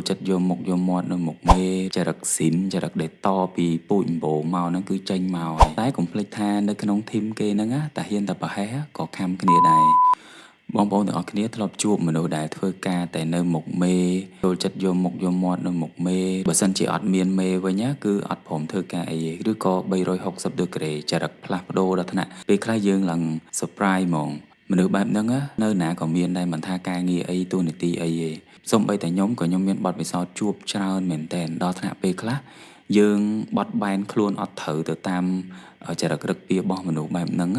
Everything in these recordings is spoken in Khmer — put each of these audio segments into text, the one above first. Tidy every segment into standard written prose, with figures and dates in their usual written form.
ចូលចិត្តយកមុខយកមាត់នៅមុខមេចរិតស៊ីនចរិតដែលតពីពូជអម្បូរមកហ្នឹងគឺចេញមកហើយតែកុំភ្លេចថានៅក្នុងធីមគេហ្នឹងណាតាហ៊ានតែប្រហែសក៏ខំគ្នាដែរបងប្អូនទាំងអស់គ្នាធ្លាប់ជួបមនុស្សដែលធ្វើការតែនៅមុខមេចូលចិត្តយកមុខយកមាត់នៅមុខមេបើសិនជាអត់មានមេវិញណាគឺអត់ព្រមធ្វើការអីទេឬក៏360ដឺក្រេចរិតផ្លាស់ប្ដូរដល់ថ្នាក់ពេលខ្លះយើងឡើង surprise ហ្មងមនុស្សបែបហ្នឹងនៅណាក៏មានដែរមិនថាការងារអីទូនាទីអីទេសូម្បីតែខ្ញុំក៏ខ្ញុំមានបទពិសោធន៍ជួបច្រើនមែនតើដល់ថ្នាក់ពេលខ្លះយើងបត់បែនខ្លួនអត់ត្រូវទៅតាមចរិតរឹកពីរបស់មនុស្សបែបហ្នឹង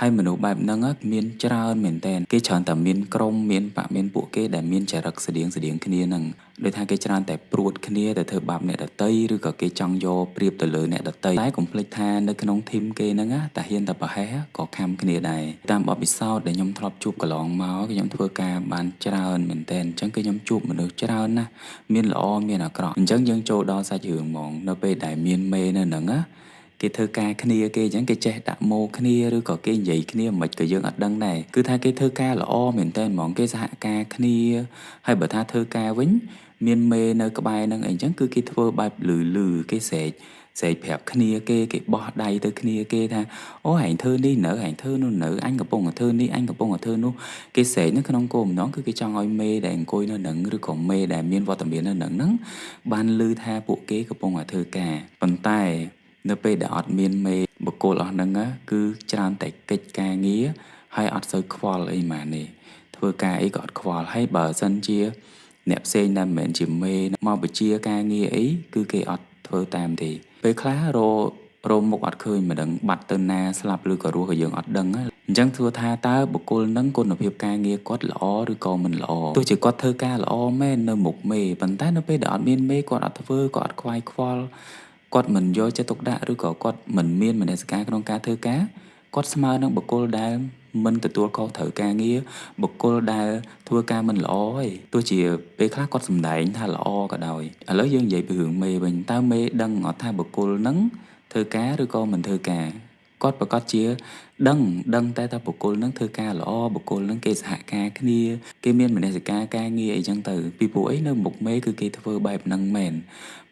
ហើយមនុស្សបែបហ្នឹងមានច្រើនមែនតើគេច្រើនតែមានក្រុមមានបកមានពួកគេដែលមានចរិតស្តៀងគ្នាហ្នឹងដោយថាគេច្រើនតែព្រួតគ្នាទៅធ្វើបាបអ្នកដតីឬក៏គេចង់យកប្រៀបទៅលើអ្នកដតីតែកុំភ្លេចថានៅក្នុងធីមគេហ្នឹងតាហ៊ានតែប្រហែសក៏ខំគ្នាដែរតាមបទពិសោធន៍ដែលខ្ញុំធ្លាប់ជួបកន្លងមកខ្ញុំធ្វើការបានច្រើនមែនតើអញ្ចឹងគឺខ្ញុំជួបមនុស្សច្រើនណាស់មានល្អមានអាក្រក់អញ្ចឹងយើងចូលដល់សាច់រឿងហ្មងនៅពេលដែលមានមេនៅហ្នឹងគេធ្វើការគ្នាគេអញ្ចឹងគេចេះដាក់ម៉ូគ្នាឬក៏គេនិយាយគ្នាមិនក៏យើងអត់ដឹងដែរគឺថាគេធ្វើការល្អមែនតើហ្មងគេសហការគ្នាហើយបើថាធ្វើការវិញមានមេនៅក្បែរហ្នឹងអីអញ្ចឹងគឺគេធ្វើបែបលឺគេស្រែកប្រាប់គ្នាគេបោះដៃទៅគ្នាគេថាអូហែងធ្វើនេះនៅហែងធ្វើនោះនៅអញកំពុងតែធ្វើនេះអញកំពុងតែធ្វើនោះគេស្រែកនៅក្នុងគោលបំណងគឺគេចង់ឲ្យមេដែលអង្គុយនៅនឹងឬក៏មេដែលមានវត្តមាននៅនឹងហ្នឹងបានឮថាពួកគេកំពុងតែធ្វើការប៉ុន្តែនៅពេលដែលអត់មានមេបុគ្គលអស់ហ្នឹងគឺច្រើនតែកិច្ចការងារហើយអត់សូវខ្វល់អីម៉ានេះធ្វើការអីក៏អត់ខ្វល់ហើយបើសិនជាអ្នកផ្សេងដែលមិនមែនជាមេមកបញ្ជាការងារអីគឺគេអត់ធ្វើតាមទេពេលខ្លះរោមមុខអត់ឃើញមិនដឹងបាត់ទៅណាស្លាប់ឬក៏រស់ក៏យើងអត់ដឹងអញ្ចឹងធ្វើថាតើបុគ្គលនឹងគុណភាពការងារគាត់ល្អឬក៏មិនល្អទោះជាគាត់ធ្វើការល្អមែននៅមុខមេប៉ុន្តែនៅពេលដែលអត់មានមេគាត់អត់ធ្វើគាត់អត់ខ្វាយខ្វល់គាត់មិនយកចិត្តទុកដាក់ឬក៏គាត់មិនមានមនសិការក្នុងការធ្វើការគាត់ស្មើនឹងបុគ្គលដែលមិនទទួលខុសត្រូវការងារបុគ្គលដែលធ្វើការមិនល្អឯងទោះជាពេលខ្លះគាត់សម្ដែងថាល្អក៏ដោយឥឡូវយើងនិយាយពីរឿងមេវិញតើមេដឹងអត់ថាបុគ្គលហ្នឹងធ្វើការឬក៏មិនធ្វើការគាត់ប្រកាសជាដឹងតែបុគ្គលហ្នឹងធ្វើការល្អបុគ្គលហ្នឹងគេសហការគ្នាគេមានមនសិការការងារអីចឹងទៅពីព្រោះអីនៅមុខមេគឺគេធ្វើបែបហ្នឹងមែន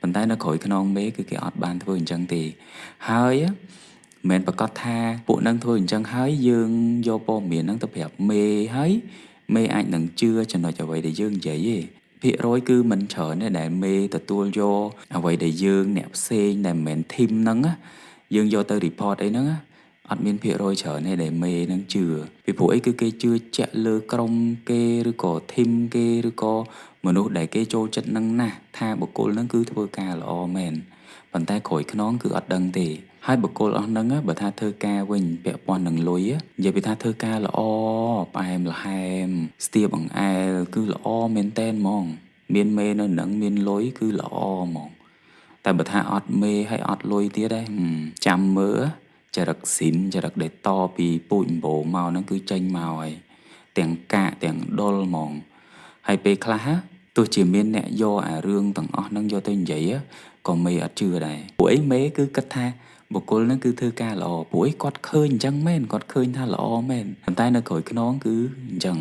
ប៉ុន្តែនៅក្រោយខ្នងមេគឺគេអត់បានធ្វើអញ្ចឹងទេហើយមិនប្រកាសថាពួកនឹងធ្វើអញ្ចឹងហើយយើងយកព័ត៌មានហ្នឹងទៅប្រាប់មេហើយមេអាចនឹងជឿចំណុចអ្វីដែលយើងនិយាយទេភាគរយគឺមិនច្រើនទេដែលមេទទួលយកអ្វីដែលយើងអ្នកផ្សេងដែលមិនមែនធីមហ្នឹងយើងយកទៅ report អីហ្នឹងអត់មានភាគរយច្រើនទេដែលមេនឹងជឿពីព្រោះអីគឺគេជឿជាក់លើក្រុមគេឬក៏ធីមគេឬក៏មនុស្សដែលគេចូលចិត្តនឹងណាស់ថាបុគ្គលហ្នឹងគឺធ្វើការល្អមែនប៉ុន្តែក្រោយខ្នងគឺអត់ដឹងទេហើយបុគ្គលអស់ហ្នឹងបើថាធ្វើការវិញពាក់ព័ន្ធនឹងលុយនិយាយពីថាធ្វើការល្អផ្អែមល្ហែមស្ទាបអង្អែលគឺល្អមែនតែនហ្មងមានមេនៅនឹងមានលុយគឺល្អហ្មងតែបើថាអត់មេហើយអត់លុយទៀតចាំមើលចរិតស៊ីនចរិតដែលតពីពូជអម្បូរមកហ្នឹងគឺចេញមកហើយទាំងកាកទាំងដុលហ្មងហើយពេលខ្លះទោះជាមានអ្នកយកអារឿងទាំងអស់ហ្នឹងយកទៅនិយាយក៏មេអត់ជឿដែរពួកអីមេគឺគិតថាបុគ្គលហ្នឹងគឺធ្វើការល្អព្រោះគាត់ឃើញអញ្ចឹងមែនគាត់ឃើញថាល្អមែនប៉ុន្តែនៅក្រោយខ្នងគឺអញ្ចឹង